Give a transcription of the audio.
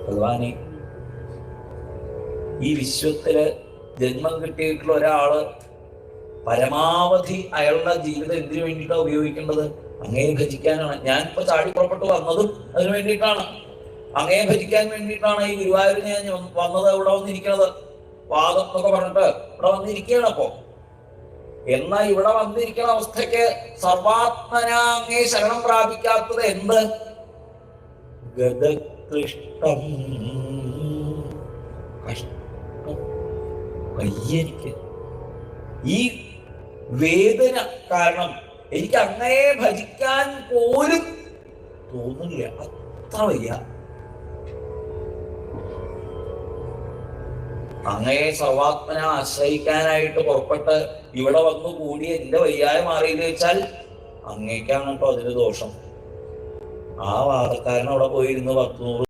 ഭഗവാനെ, ഈ വിശ്വത്തില് ജന്മം കിട്ടിയിട്ടുള്ള ഒരാള് പരമാവധി അയാളുടെ ജീവിതം എന്തിനു വേണ്ടിയിട്ടാണ് ഉപയോഗിക്കേണ്ടത്? അങ്ങയെ ഭജിക്കാനാണ്. ഞാൻ ഇപ്പൊ ചാടി പുറപ്പെട്ടു വന്നതും അതിനു വേണ്ടിയിട്ടാണ്. അങ്ങയെ ഭജിക്കാൻ വേണ്ടിയിട്ടാണ് ഈ ഗുരുവായൂരിന് ഞാൻ വന്നത്, ഇവിടെ വന്നിരിക്കുന്നത്. വാദം എന്നൊക്കെ പറഞ്ഞിട്ട് ഇവിടെ വന്നിരിക്കുകയാണ്. അപ്പോ എന്നാൽ ഇവിടെ വന്നിരിക്കുന്ന അവസ്ഥയ്ക്ക് സർവാത്മന അങ്ങേ ശരണം പ്രാപിക്കാത്തത് എന്ത്? ഗതകൃഷ്ടം, കഷ്ടം, വയ്യനിക്ക്. ഈ വേദന കാരണം എനിക്ക് അങ്ങയെ ഭജിക്കാൻ പോലും തോന്നില്ല. അത്ര വയ്യ. അങ്ങയെ സർവാത്മന ആശ്രയിക്കാനായിട്ട് പുറപ്പെട്ട് ഇവിടെ വന്നു കൂടി എന്റെ വയ്യായ മാറിയെന്ന് വെച്ചാൽ അങ്ങേക്കാണ് കേട്ടോ അതിന് ദോഷം. ആ വാദക്കാരൻ അവിടെ പോയിരുന്നു 10